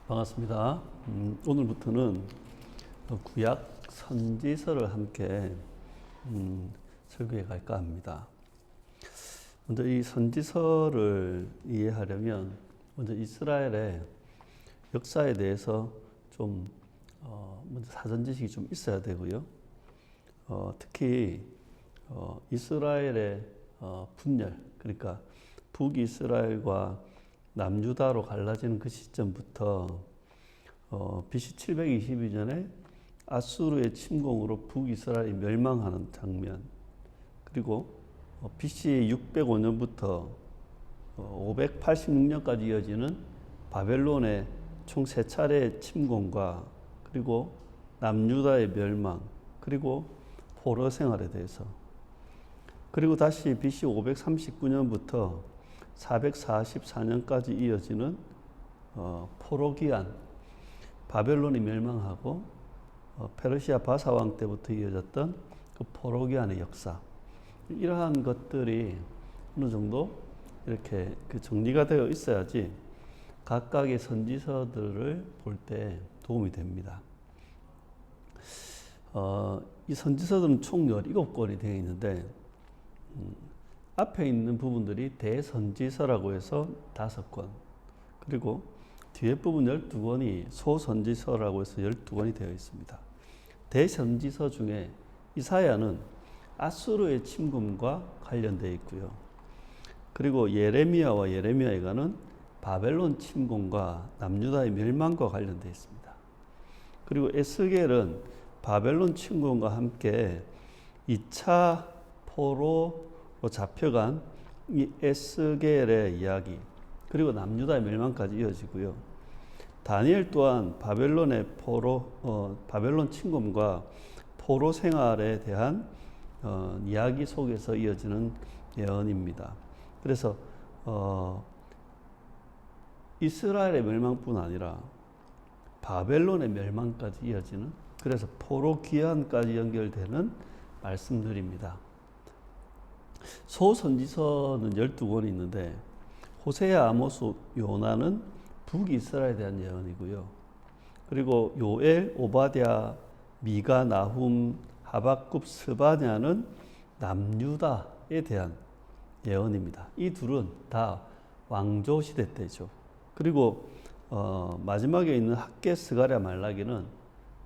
반갑습니다. 오늘부터는 구약 선지서를 함께 설교해 갈까 합니다. 먼저 이 선지서를 이해하려면 먼저 이스라엘의 역사에 대해서 좀 먼저 사전 지식이 좀 있어야 되고요. 특히 이스라엘의 분열, 그러니까 북이스라엘과 남유다로 갈라지는 그 시점부터 BC 722년에 아수르의 침공으로 북이스라엘이 멸망하는 장면, 그리고 BC 605년부터 586년까지 이어지는 바벨론의 총 3차례의 침공과 그리고 남유다의 멸망, 그리고 포로 생활에 대해서, 그리고 다시 BC 539년부터 444년까지 이어지는 포로 기한, 바벨론이 멸망하고 페르시아 바사왕 때부터 이어졌던 그 포로 기한의 역사, 이러한 것들이 어느 정도 이렇게 그 정리가 되어 있어야지 각각의 선지서들을 볼 때 도움이 됩니다. 이 선지서들은 총 17권이 되어 있는데 앞에 있는 부분들이 대선지서라고 해서 5권, 그리고 뒤에 부분 12권이 소선지서라고 해서 12권이 되어 있습니다. 대선지서 중에 이사야는 아수르의 침공과 관련되어 있고요. 그리고 예레미야와 예레미야에가는 바벨론 침공과 남유다의 멸망과 관련되어 있습니다. 그리고 에스겔은 바벨론 침공과 함께 2차 포로 잡혀간 이 에스겔의 이야기, 그리고 남유다의 멸망까지 이어지고요. 다니엘 또한 바벨론의 바벨론 침공과 포로 생활에 대한 이야기 속에서 이어지는 예언입니다. 그래서 이스라엘의 멸망뿐 아니라 바벨론의 멸망까지 이어지는, 그래서 포로 귀환까지 연결되는 말씀들입니다. 소선지서는 12권이 있는데 호세아, 아모스, 요나는 북이스라엘에 대한 예언이고요. 그리고 요엘, 오바댜, 미가, 나훔, 하박굽, 스바냐는 남유다에 대한 예언입니다. 이 둘은 다 왕조 시대 때죠. 그리고 마지막에 있는 학개, 스가랴, 말라기는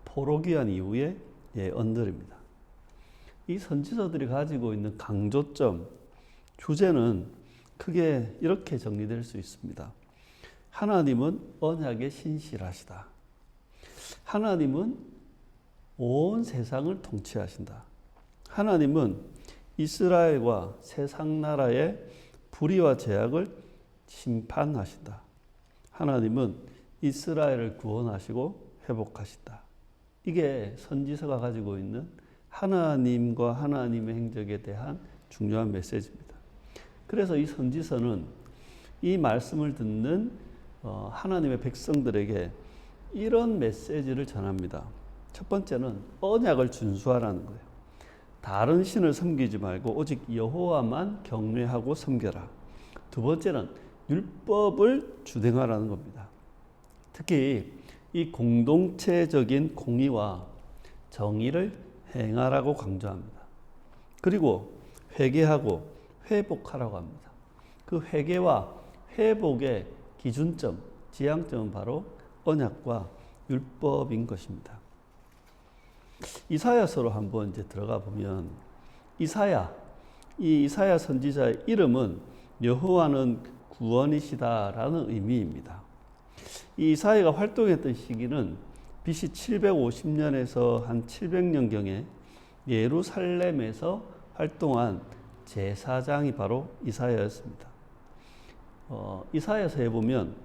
포로 귀환 이후의 예언들입니다. 이 선지서들이 가지고 있는 강조점, 주제는 크게 이렇게 정리될 수 있습니다. 하나님은 언약에 신실하시다. 하나님은 온 세상을 통치하신다. 하나님은 이스라엘과 세상 나라의 불의와 죄악을 심판하신다. 하나님은 이스라엘을 구원하시고 회복하신다. 이게 선지서가 가지고 있는 하나님과 하나님의 행적에 대한 중요한 메시지입니다. 그래서 이 선지서는 이 말씀을 듣는 하나님의 백성들에게 이런 메시지를 전합니다. 첫 번째는 언약을 준수하라는 거예요. 다른 신을 섬기지 말고 오직 여호와만 경외하고 섬겨라. 두 번째는 율법을 준행하라는 겁니다. 특히 이 공동체적인 공의와 정의를 행하라고 강조합니다. 그리고 회개하고 회복하라고 합니다. 그 회개와 회복의 기준점, 지향점은 바로 언약과 율법인 것입니다. 이사야서로 한번 이제 들어가 보면 이 이사야 선지자의 이름은 여호와는 구원이시다라는 의미입니다. 이 이사야가 활동했던 시기는 BC 750년에서 한 700년경에 예루살렘에서 활동한 제사장이 바로 이사야였습니다. 이사야서에 보면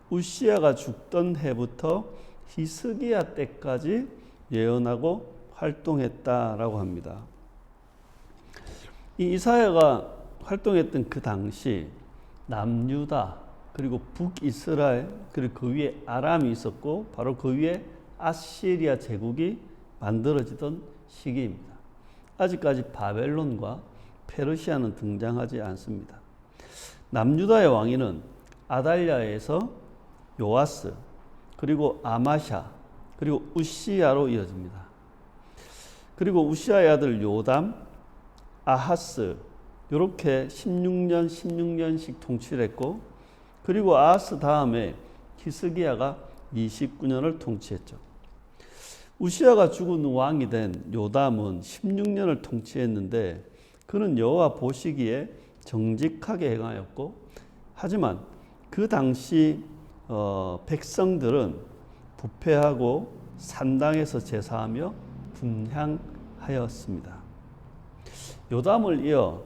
우시야가 죽던 해부터 히스기야 때까지 예언하고 활동했다라고 합니다. 이 이사야가 활동했던 그 당시 남유다, 그리고 북이스라엘, 그리고 그 위에 아람이 있었고 바로 그 위에 아시리아 제국이 만들어지던 시기입니다. 아직까지 바벨론과 페르시아는 등장하지 않습니다. 남유다의 왕위는 아달랴에서 요아스, 그리고 아마샤, 그리고 우시야로 이어집니다. 그리고 우시야의 아들 요담, 아하스 이렇게 16년씩 통치를 했고, 그리고 아하스 다음에 히스기야가 29년을 통치했죠. 우시야가 죽은 왕이 된 요담은 16년을 통치했는데 그는 여호와 보시기에 정직하게 행하였고, 하지만 그 당시 백성들은 부패하고 산당에서 제사하며 분향하였습니다. 요담을 이어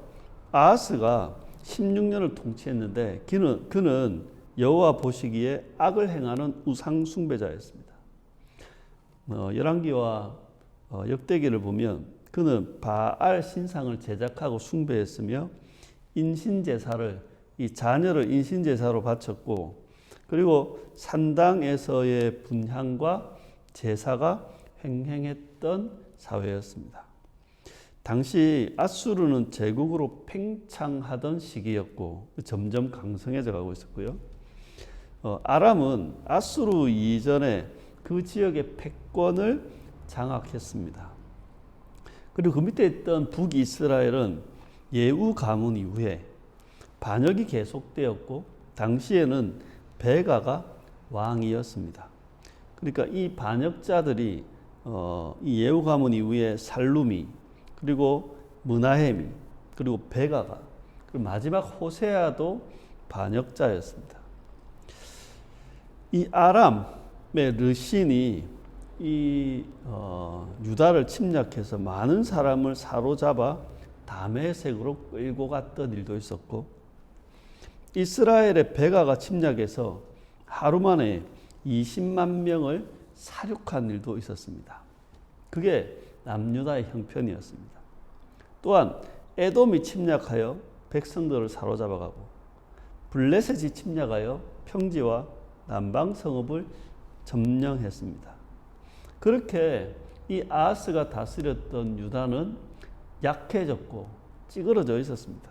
아하스가 16년을 통치했는데 그는 여호와 보시기에 악을 행하는 우상 숭배자였습니다. 열왕기와 역대기를 보면 그는 바알 신상을 제작하고 숭배했으며 인신제사를, 이 자녀를 인신제사로 바쳤고, 그리고 산당에서의 분향과 제사가 횡행했던 사회였습니다. 당시 아수르는 제국으로 팽창하던 시기였고 점점 강성해져 가고 있었고요. 아람은 아수르 이전에 그 지역의 패권을 장악했습니다. 그리고 그 밑에 있던 북이스라엘은 예후 가문 이후에 반역이 계속되었고 당시에는 베가가 왕이었습니다. 그러니까 이 반역자들이 이 예후 가문 이후에 살루미, 그리고 므나헤미, 그리고 베가가, 그리고 마지막 호세아도 반역자였습니다. 이 아람의 르신이 이 유다를 침략해서 많은 사람을 사로잡아 다메섹으로 끌고 갔던 일도 있었고, 이스라엘의 베가가 침략해서 하루 만에 20만 명을 살육한 일도 있었습니다. 그게 남유다의 형편이었습니다. 또한 에돔이 침략하여 백성들을 사로잡아가고 블레셋이 침략하여 평지와 남방 성읍을 점령했습니다. 그렇게 이 아하스가 다스렸던 유다는 약해졌고 찌그러져 있었습니다.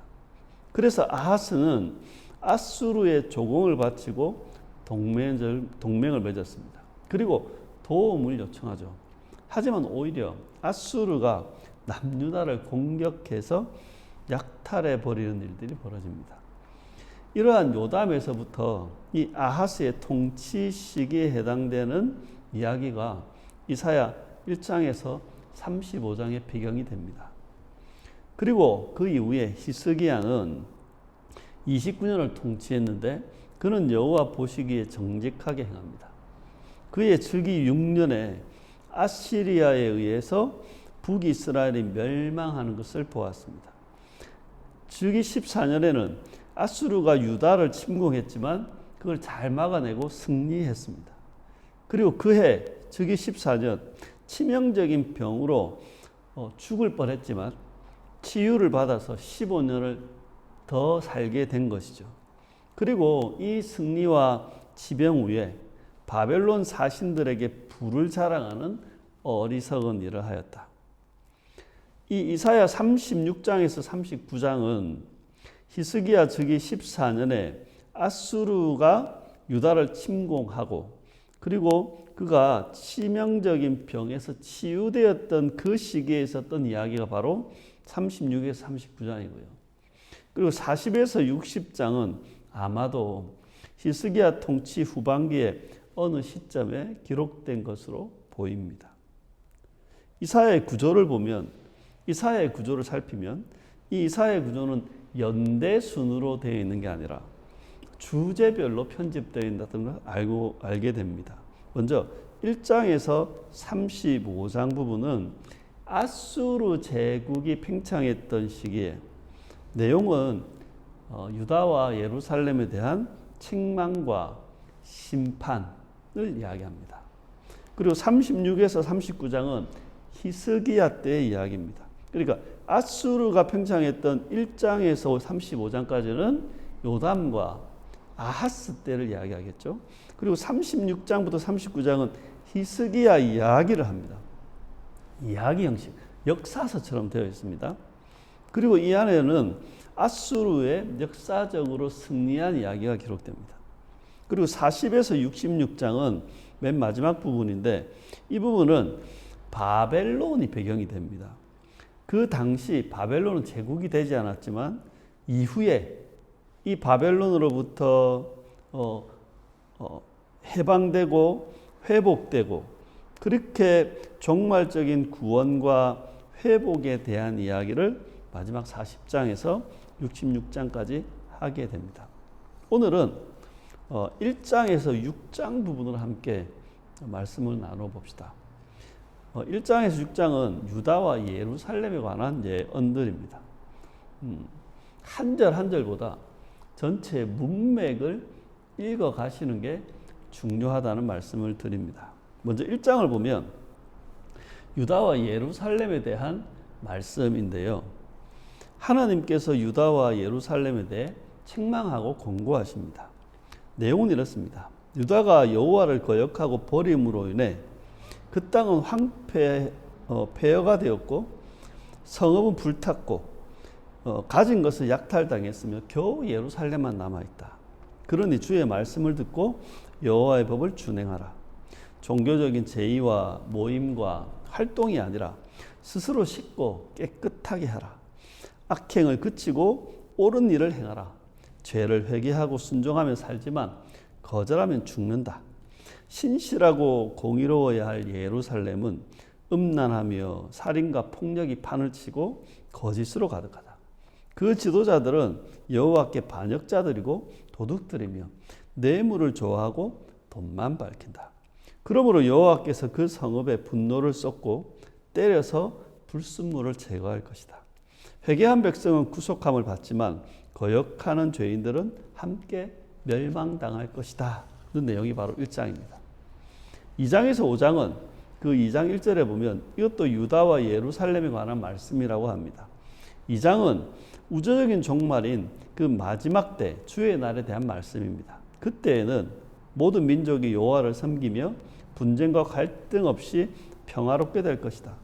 그래서 아하스는 아수르의 조공을 바치고 동맹을 맺었습니다. 그리고 도움을 요청하죠. 하지만 오히려 아수르가 남유다를 공격해서 약탈해 버리는 일들이 벌어집니다. 이러한 요담에서부터 이 아하스의 통치 시기에 해당되는 이야기가 이사야 1장에서 35장에 배경이 됩니다. 그리고 그 이후에 히스기야는 29년을 통치했는데 그는 여호와 보시기에 정직하게 행합니다. 그의 즉위 6년에 아시리아에 의해서 북이스라엘이 멸망하는 것을 보았습니다. 즉위 14년에는 아수르가 유다를 침공했지만 그걸 잘 막아내고 승리했습니다. 그리고 그해 즉위 14년 치명적인 병으로 죽을 뻔했지만 치유를 받아서 15년을 더 살게 된 것이죠. 그리고 이 승리와 지병 후에 바벨론 사신들에게 부를 자랑하는 어리석은 일을 하였다. 이 이사야 36장에서 39장은 히스기야 즉위 14년에 아수르가 유다를 침공하고 그리고 그가 치명적인 병에서 치유되었던 그 시기에 있었던 이야기가 바로 36에서 39장이고요. 그리고 40에서 60장은 아마도 히스기야 통치 후반기에 어느 시점에 기록된 것으로 보입니다. 이사야의 구조를 보면, 이사야의 구조를 살피면 이 이사야의 구조는 연대 순으로 되어 있는 게 아니라 주제별로 편집되어 있다는 걸 알게 됩니다. 먼저 1장에서 35장 부분은 아수르 제국이 팽창했던 시기에 내용은 유다와 예루살렘에 대한 책망과 심판을 이야기합니다. 그리고 36에서 39장은 히스기야 때의 이야기입니다. 그러니까 아수르가 팽창했던 1장에서 35장까지는 요담과 아하스 때를 이야기하겠죠. 그리고 36장부터 39장은 히스기야 이야기를 합니다. 이야기 형식, 역사서처럼 되어 있습니다. 그리고 이 안에는 아수르의 역사적으로 승리한 이야기가 기록됩니다. 그리고 40에서 66장은 맨 마지막 부분인데 이 부분은 바벨론이 배경이 됩니다. 그 당시 바벨론은 제국이 되지 않았지만 이후에 이 바벨론으로부터 해방되고 회복되고 그렇게 종말적인 구원과 회복에 대한 이야기를 마지막 40장에서 66장까지 하게 됩니다. 오늘은 1장에서 6장 부분을 함께 말씀을 나눠봅시다. 1장에서 6장은 유다와 예루살렘에 관한 예언들입니다. 한 절 한 절보다 전체 문맥을 읽어 가시는 게 중요하다는 말씀을 드립니다. 먼저 1장을 보면 유다와 예루살렘에 대한 말씀인데요. 하나님께서 유다와 예루살렘에 대해 책망하고 권고하십니다. 내용은 이렇습니다. 유다가 여호와를 거역하고 버림으로 인해 그 땅은 폐허가 되었고 성읍은 불탔고 가진 것을 약탈당했으며 겨우 예루살렘만 남아있다. 그러니 주의 말씀을 듣고 여호와의 법을 준행하라. 종교적인 제의와 모임과 활동이 아니라 스스로 씻고 깨끗하게 하라. 악행을 그치고 옳은 일을 행하라. 죄를 회개하고 순종하며 살지만 거절하면 죽는다. 신실하고 공의로워야 할 예루살렘은 음란하며 살인과 폭력이 판을 치고 거짓으로 가득하다. 그 지도자들은 여호와께 반역자들이고 도둑들이며 뇌물을 좋아하고 돈만 밝힌다. 그러므로 여호와께서 그 성읍에 분노를 쏟고 때려서 불순물을 제거할 것이다. 회개한 백성은 구속함을 받지만 거역하는 죄인들은 함께 멸망당할 것이다. 그 내용이 바로 1장입니다. 2장에서 5장은 그 2장 1절에 보면 이것도 유다와 예루살렘에 관한 말씀이라고 합니다. 2장은 우주적인 종말인 그 마지막 때 주의 날에 대한 말씀입니다. 그때에는 모든 민족이 여호와를 섬기며 분쟁과 갈등 없이 평화롭게 될 것이다.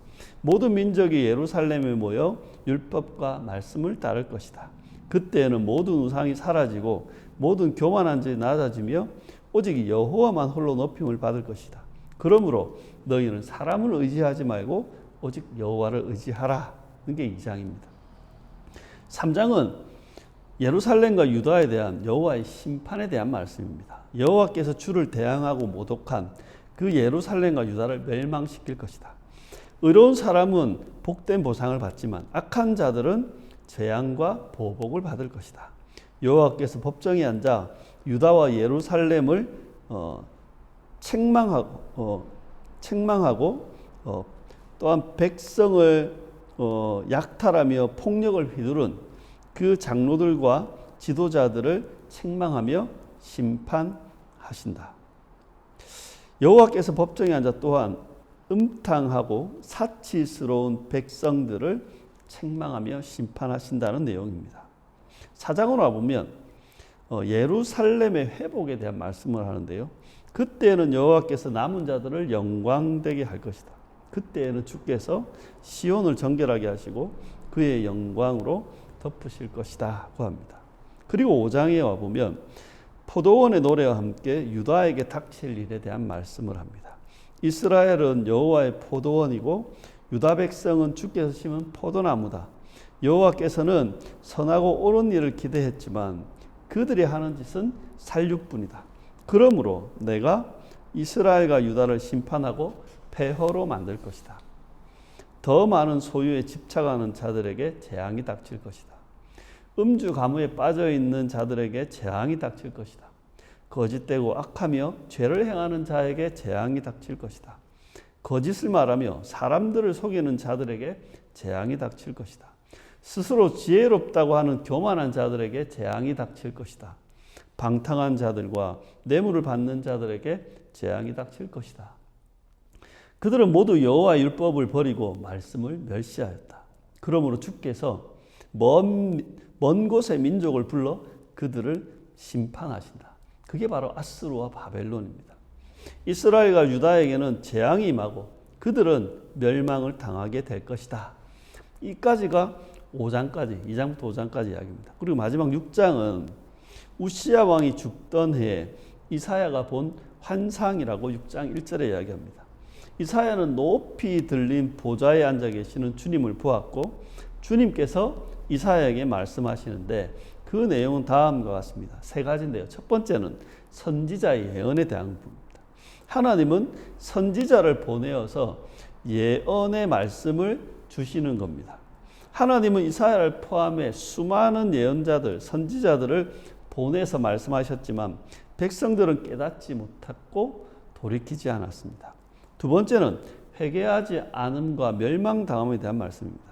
모든 민족이 예루살렘에 모여 율법과 말씀을 따를 것이다. 그때에는 모든 우상이 사라지고 모든 교만한 자이 낮아지며 오직 여호와만 홀로 높임을 받을 것이다. 그러므로 너희는 사람을 의지하지 말고 오직 여호와를 의지하라. 게 2장입니다. 3장은 예루살렘과 유다에 대한 여호와의 심판에 대한 말씀입니다. 여호와께서 주를 대항하고 모독한 그 예루살렘과 유다를 멸망시킬 것이다. 의로운 사람은 복된 보상을 받지만 악한 자들은 재앙과 보복을 받을 것이다. 여호와께서 법정에 앉아 유다와 예루살렘을 책망하고 또한 백성을 약탈하며 폭력을 휘두른 그 장로들과 지도자들을 책망하며 심판하신다. 여호와께서 법정에 앉아 또한 음탕하고 사치스러운 백성들을 책망하며 심판하신다는 내용입니다. 4장으로 와보면 예루살렘의 회복에 대한 말씀을 하는데요. 그때는 여호와께서 남은 자들을 영광되게 할 것이다. 그때에는 주께서 시온을 정결하게 하시고 그의 영광으로 덮으실 것이다 고 합니다. 그리고 5장에 와보면 포도원의 노래와 함께 유다에게 닥칠 일에 대한 말씀을 합니다. 이스라엘은 여호와의 포도원이고 유다 백성은 주께서 심은 포도나무다. 여호와께서는 선하고 옳은 일을 기대했지만 그들이 하는 짓은 살육뿐이다. 그러므로 내가 이스라엘과 유다를 심판하고 폐허로 만들 것이다. 더 많은 소유에 집착하는 자들에게 재앙이 닥칠 것이다. 음주 가무에 빠져있는 자들에게 재앙이 닥칠 것이다. 거짓되고 악하며 죄를 행하는 자에게 재앙이 닥칠 것이다. 거짓을 말하며 사람들을 속이는 자들에게 재앙이 닥칠 것이다. 스스로 지혜롭다고 하는 교만한 자들에게 재앙이 닥칠 것이다. 방탕한 자들과 뇌물을 받는 자들에게 재앙이 닥칠 것이다. 그들은 모두 여호와의 율법을 버리고 말씀을 멸시하였다. 그러므로 주께서 먼 곳의 민족을 불러 그들을 심판하신다. 그게 바로 아스루와 바벨론입니다. 이스라엘과 유다에게는 재앙이 임하고 그들은 멸망을 당하게 될 것이다. 이까지가 5장까지, 2장부터 5장까지 이야기입니다. 그리고 마지막 6장은 우시야 왕이 죽던 해에 이사야가 본 환상이라고 6장 1절에 이야기합니다. 이사야는 높이 들린 보좌에 앉아 계시는 주님을 보았고 주님께서 이사야에게 말씀하시는데 그 내용은 다음과 같습니다. 세 가지인데요. 첫 번째는 선지자의 예언에 대한 부분입니다. 하나님은 선지자를 보내어서 예언의 말씀을 주시는 겁니다. 하나님은 이사야를 포함해 수많은 예언자들, 선지자들을 보내서 말씀하셨지만 백성들은 깨닫지 못했고 돌이키지 않았습니다. 두 번째는 회개하지 않음과 멸망당함에 대한 말씀입니다.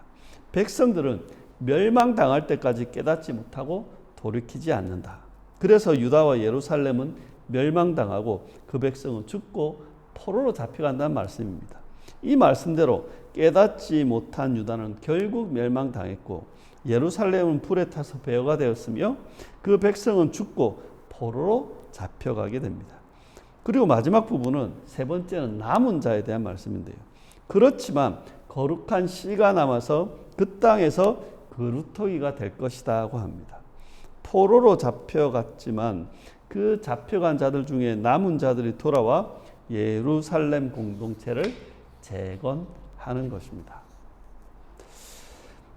백성들은 멸망당할 때까지 깨닫지 못하고 돌이키지 않는다. 그래서 유다와 예루살렘은 멸망당하고 그 백성은 죽고 포로로 잡혀간다는 말씀입니다. 이 말씀대로 깨닫지 못한 유다는 결국 멸망당했고 예루살렘은 불에 타서 베어가 되었으며 그 백성은 죽고 포로로 잡혀가게 됩니다. 그리고 마지막 부분은 세 번째는 남은 자에 대한 말씀인데요. 그렇지만 거룩한 씨가 남아서 그 땅에서 그루터기가 될 것이라고 합니다. 포로로 잡혀갔지만 그 잡혀간 자들 중에 남은 자들이 돌아와 예루살렘 공동체를 재건하는 것입니다.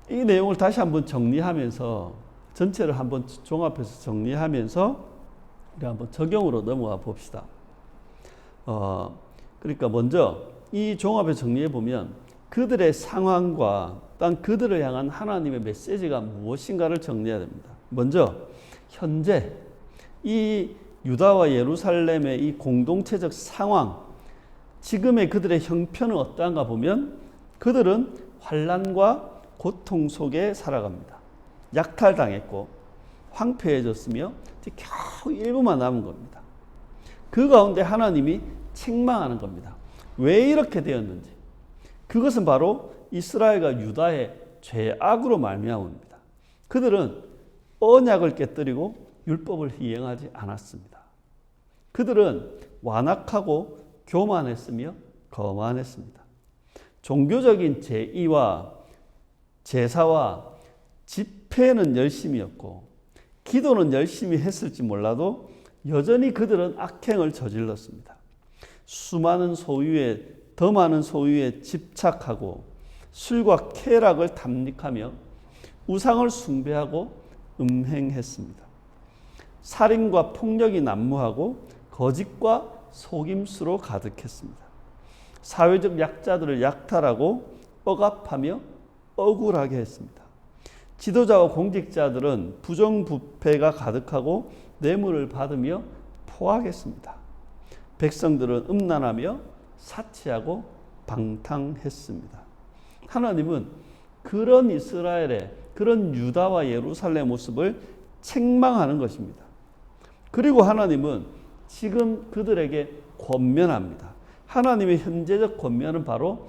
이 내용을 다시 한번 정리하면서 전체를 한번 종합해서 정리하면서 우리 한번 적용으로 넘어가 봅시다. 그러니까 먼저 이 종합을 정리해 보면 그들의 상황과 또 그들을 향한 하나님의 메시지가 무엇인가를 정리해야 됩니다. 먼저 현재 이 유다와 예루살렘의 이 공동체적 상황, 지금의 그들의 형편은 어떠한가 보면 그들은 환난과 고통 속에 살아갑니다. 약탈당했고 황폐해졌으며 겨우 일부만 남은 겁니다. 그 가운데 하나님이 책망하는 겁니다. 왜 이렇게 되었는지. 그것은 바로 이스라엘과 유다의 죄악으로 말미암습니다. 그들은 언약을 깨뜨리고 율법을 이행하지 않았습니다. 그들은 완악하고 교만했으며 거만했습니다. 종교적인 제의와 제사와 집회는 열심히였고 기도는 열심히 했을지 몰라도 여전히 그들은 악행을 저질렀습니다. 수많은 소유에 더 많은 소유에 집착하고 술과 쾌락을 탐닉하며 우상을 숭배하고 음행했습니다. 살인과 폭력이 난무하고 거짓과 속임수로 가득했습니다. 사회적 약자들을 약탈하고 억압하며 억울하게 했습니다. 지도자와 공직자들은 부정부패가 가득하고 뇌물을 받으며 포악했습니다. 백성들은 음란하며 사치하고 방탕했습니다. 하나님은 그런 이스라엘의 그런 유다와 예루살렘 모습을 책망하는 것입니다. 그리고 하나님은 지금 그들에게 권면합니다. 하나님의 현재적 권면은 바로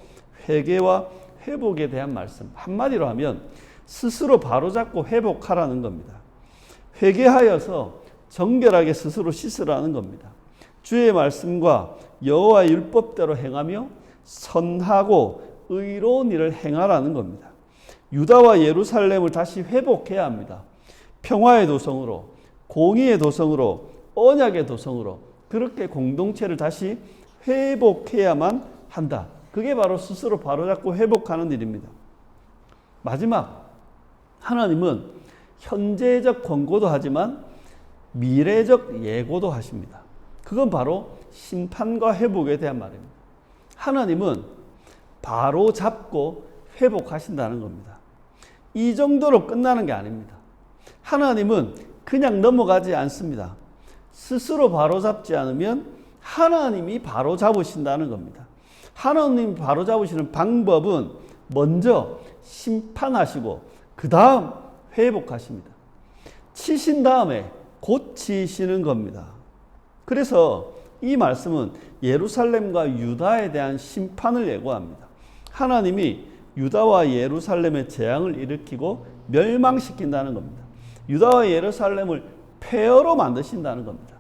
회개와 회복에 대한 말씀. 한마디로 하면 스스로 바로잡고 회복하라는 겁니다. 회개하여서 정결하게 스스로 씻으라는 겁니다. 주의 말씀과 여호와의 율법대로 행하며 선하고 의로운 일을 행하라는 겁니다. 유다와 예루살렘을 다시 회복해야 합니다. 평화의 도성으로, 공의의 도성으로, 언약의 도성으로 그렇게 공동체를 다시 회복해야만 한다. 그게 바로 스스로 바로잡고 회복하는 일입니다. 마지막, 하나님은 현재적 권고도 하지만 미래적 예고도 하십니다. 그건 바로 심판과 회복에 대한 말입니다. 하나님은 바로 잡고 회복하신다는 겁니다. 이 정도로 끝나는 게 아닙니다. 하나님은 그냥 넘어가지 않습니다. 스스로 바로 잡지 않으면 하나님이 바로 잡으신다는 겁니다. 하나님이 바로 잡으시는 방법은 먼저 심판하시고 그 다음 회복하십니다. 치신 다음에 고치시는 겁니다. 그래서 이 말씀은 예루살렘과 유다에 대한 심판을 예고합니다. 하나님이 유다와 예루살렘의 재앙을 일으키고 멸망시킨다는 겁니다. 유다와 예루살렘을 폐허로 만드신다는 겁니다.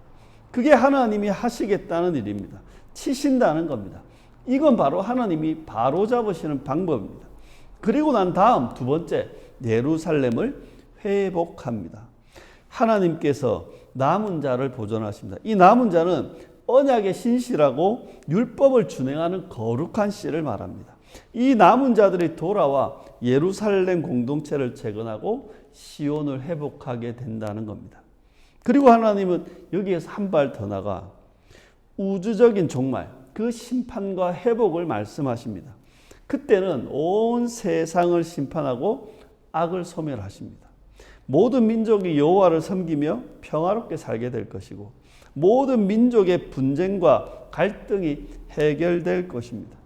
그게 하나님이 하시겠다는 일입니다. 치신다는 겁니다. 이건 바로 하나님이 바로잡으시는 방법입니다. 그리고 난 다음 두 번째, 예루살렘을 회복합니다. 하나님께서 남은 자를 보존하십니다. 이 남은 자는 언약에 신실하고 율법을 준행하는 거룩한 씨를 말합니다. 이 남은 자들이 돌아와 예루살렘 공동체를 재건하고 시온을 회복하게 된다는 겁니다. 그리고 하나님은 여기에서 한 발 더 나가 우주적인 종말, 그 심판과 회복을 말씀하십니다. 그때는 온 세상을 심판하고 악을 소멸하십니다. 모든 민족이 여호와를 섬기며 평화롭게 살게 될 것이고 모든 민족의 분쟁과 갈등이 해결될 것입니다.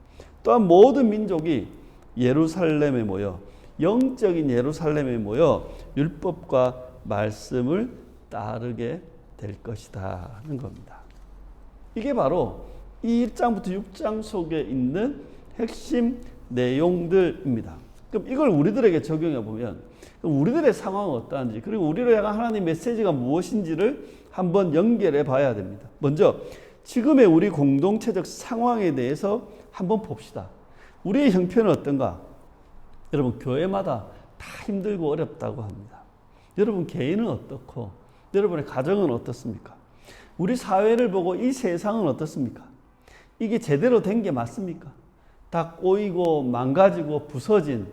또한 모든 민족이 예루살렘에 모여 영적인 예루살렘에 모여 율법과 말씀을 따르게 될 것이다 하는 겁니다. 이게 바로 이 1장부터 6장 속에 있는 핵심 내용들입니다. 그럼 이걸 우리들에게 적용해 보면 우리들의 상황은 어떠한지 그리고 우리를 향한 하나님의 메시지가 무엇인지를 한번 연결해 봐야 됩니다. 먼저 지금의 우리 공동체적 상황에 대해서 한번 봅시다. 우리의 형편은 어떤가? 여러분 교회마다 다 힘들고 어렵다고 합니다. 여러분 개인은 어떻고 여러분의 가정은 어떻습니까? 우리 사회를 보고 이 세상은 어떻습니까? 이게 제대로 된 게 맞습니까? 다 꼬이고 망가지고 부서진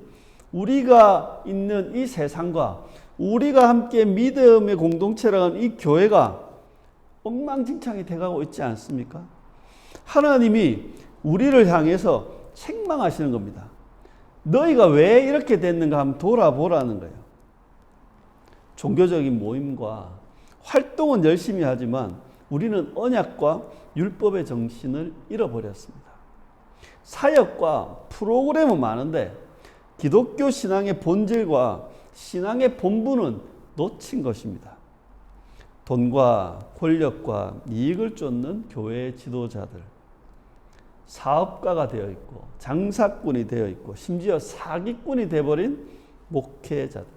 우리가 있는 이 세상과 우리가 함께 믿음의 공동체라는 이 교회가 엉망진창이 돼가고 있지 않습니까? 하나님이 우리를 향해서 책망하시는 겁니다. 너희가 왜 이렇게 됐는가 한번 돌아보라는 거예요. 종교적인 모임과 활동은 열심히 하지만 우리는 언약과 율법의 정신을 잃어버렸습니다. 사역과 프로그램은 많은데 기독교 신앙의 본질과 신앙의 본분은 놓친 것입니다. 돈과 권력과 이익을 쫓는 교회의 지도자들, 사업가가 되어 있고 장사꾼이 되어 있고 심지어 사기꾼이 되어버린 목회자들,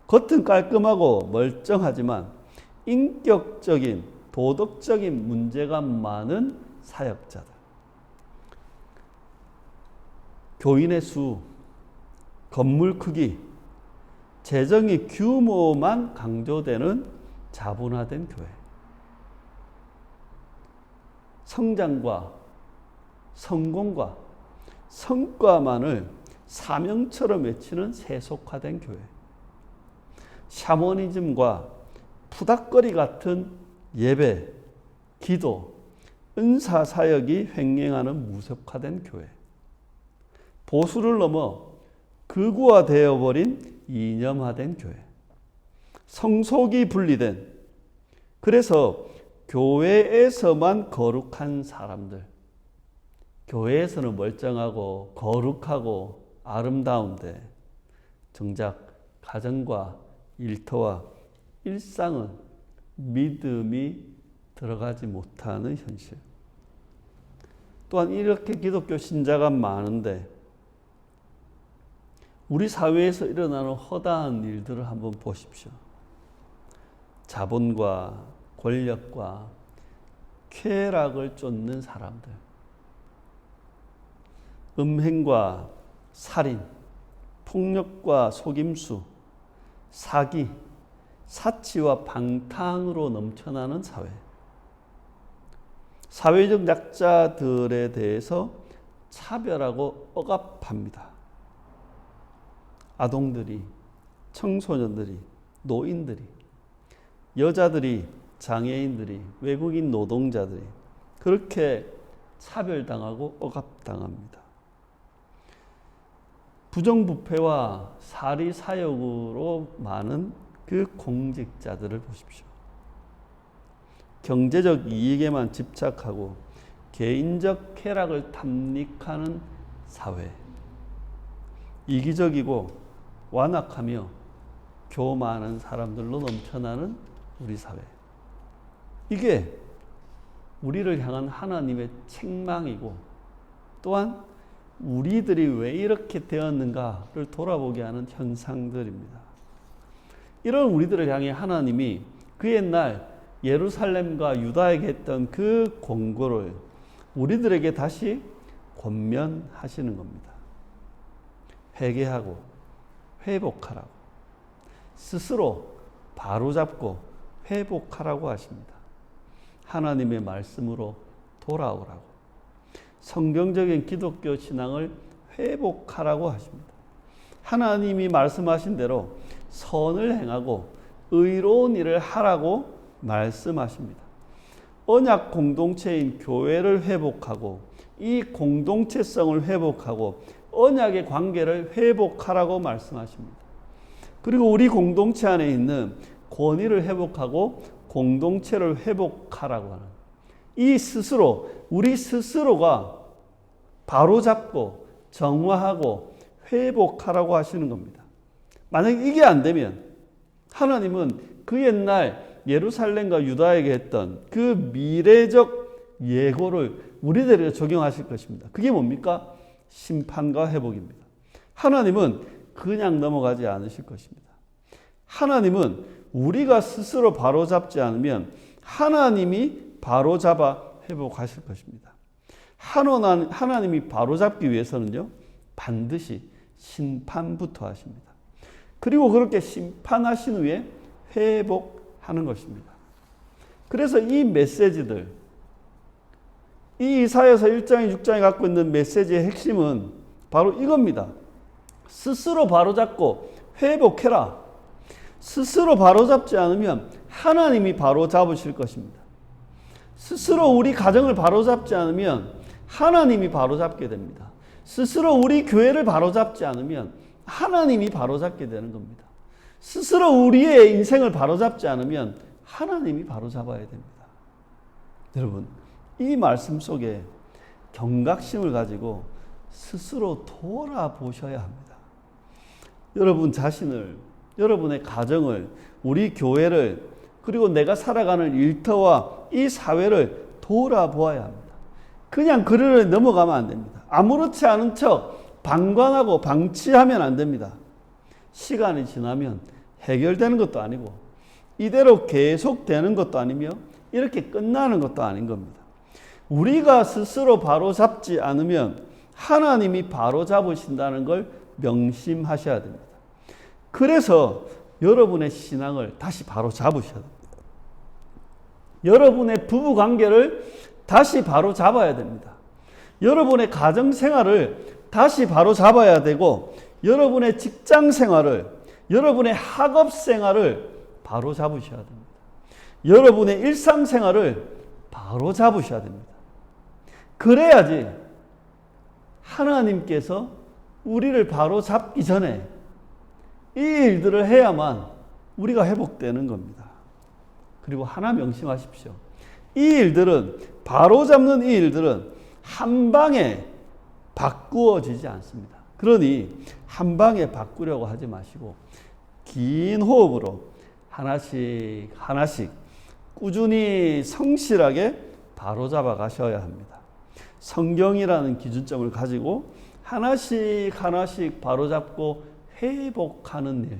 겉은 깔끔하고 멀쩡하지만 인격적인 도덕적인 문제가 많은 사역자들, 교인의 수, 건물 크기, 재정의 규모만 강조되는 자본화된 교회, 성장과 성공과 성과만을 사명처럼 외치는 세속화된 교회, 샤머니즘과 푸닥거리 같은 예배, 기도, 은사 사역이 횡행하는 무속화된 교회, 보수를 넘어 극우화되어 버린 이념화된 교회, 성속이 분리된, 그래서 교회에서만 거룩한 사람들, 교회에서는 멀쩡하고 거룩하고 아름다운데 정작 가정과 일터와 일상은 믿음이 들어가지 못하는 현실. 또한 이렇게 기독교 신자가 많은데 우리 사회에서 일어나는 허다한 일들을 한번 보십시오. 자본과 권력과 쾌락을 쫓는 사람들, 음행과 살인, 폭력과 속임수, 사기, 사치와 방탕으로 넘쳐나는 사회, 사회적 약자들에 대해서 차별하고 억압합니다. 아동들이, 청소년들이, 노인들이, 여자들이, 장애인들이, 외국인 노동자들이 그렇게 차별당하고 억압당합니다. 부정부패와 사리사욕으로 많은 그 공직자들을 보십시오. 경제적 이익에만 집착하고 개인적 쾌락을 탐닉하는 사회, 이기적이고 완악하며 교만한 사람들로 넘쳐나는 우리 사회, 이게 우리를 향한 하나님의 책망이고 또한 우리들이 왜 이렇게 되었는가를 돌아보게 하는 현상들입니다. 이런 우리들을 향해 하나님이 그 옛날 예루살렘과 유다에게 했던 그 권고를 우리들에게 다시 권면하시는 겁니다. 회개하고 회복하라고, 스스로 바로잡고 회복하라고 하십니다. 하나님의 말씀으로 돌아오라고. 성경적인 기독교 신앙을 회복하라고 하십니다. 하나님이 말씀하신 대로 선을 행하고 의로운 일을 하라고 말씀하십니다. 언약 공동체인 교회를 회복하고 이 공동체성을 회복하고 언약의 관계를 회복하라고 말씀하십니다. 그리고 우리 공동체 안에 있는 권위를 회복하고 공동체를 회복하라고 하는 이 스스로, 우리 스스로가 바로잡고 정화하고 회복하라고 하시는 겁니다. 만약 이게 안 되면 하나님은 그 옛날 예루살렘과 유다에게 했던 그 미래적 예고를 우리들에게 적용하실 것입니다. 그게 뭡니까? 심판과 회복입니다. 하나님은 그냥 넘어가지 않으실 것입니다. 하나님은 우리가 스스로 바로잡지 않으면 하나님이 바로잡아 회복하실 것입니다. 하나님이 바로잡기 위해서는요, 반드시 심판부터 하십니다. 그리고 그렇게 심판하신 후에 회복하는 것입니다. 그래서 이 메시지들, 이 이사야서 1장에 6장에 갖고 있는 메시지의 핵심은 바로 이겁니다. 스스로 바로잡고 회복해라. 스스로 바로잡지 않으면 하나님이 바로잡으실 것입니다. 스스로 우리 가정을 바로잡지 않으면 하나님이 바로잡게 됩니다. 스스로 우리 교회를 바로잡지 않으면 하나님이 바로잡게 되는 겁니다. 스스로 우리의 인생을 바로잡지 않으면 하나님이 바로잡아야 됩니다. 여러분, 이 말씀 속에 경각심을 가지고 스스로 돌아보셔야 합니다. 여러분 자신을, 여러분의 가정을, 우리 교회를, 그리고 내가 살아가는 일터와 이 사회를 돌아보아야 합니다. 그냥 그를 넘어가면 안 됩니다. 아무렇지 않은 척 방관하고 방치하면 안 됩니다. 시간이 지나면 해결되는 것도 아니고 이대로 계속되는 것도 아니며 이렇게 끝나는 것도 아닌 겁니다. 우리가 스스로 바로잡지 않으면 하나님이 바로잡으신다는 걸 명심하셔야 됩니다. 그래서 여러분의 신앙을 다시 바로잡으셔야 됩니다. 여러분의 부부관계를 다시 바로잡아야 됩니다. 여러분의 가정생활을 다시 바로잡아야 되고 여러분의 직장생활을, 여러분의 학업생활을 바로잡으셔야 됩니다. 여러분의 일상생활을 바로잡으셔야 됩니다. 그래야지 하나님께서 우리를 바로잡기 전에 이 일들을 해야만 우리가 회복되는 겁니다. 그리고 하나 명심하십시오. 이 일들은, 바로잡는 이 일들은 한 방에 바꾸어지지 않습니다. 그러니 한 방에 바꾸려고 하지 마시고 긴 호흡으로 하나씩 하나씩 꾸준히 성실하게 바로잡아 가셔야 합니다. 성경이라는 기준점을 가지고 하나씩 하나씩 바로잡고 회복하는 일,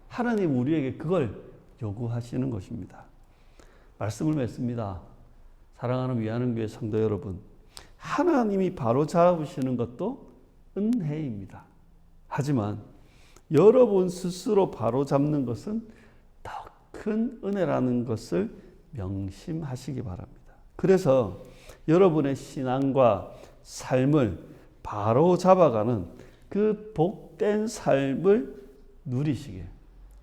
하나님 우리에게 그걸 요구하시는 것입니다. 말씀을 맺습니다. 사랑하는 위안흥교회 성도 여러분, 하나님이 바로잡으시는 것도 은혜입니다. 하지만 여러분 스스로 바로잡는 것은 더 큰 은혜라는 것을 명심하시기 바랍니다. 그래서 여러분의 신앙과 삶을 바로잡아가는 그 복된 삶을 누리시길,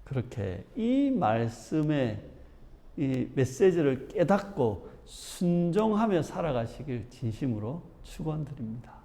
그렇게 이 말씀의 이 메시지를 깨닫고 순종하며 살아가시길 진심으로 축원드립니다.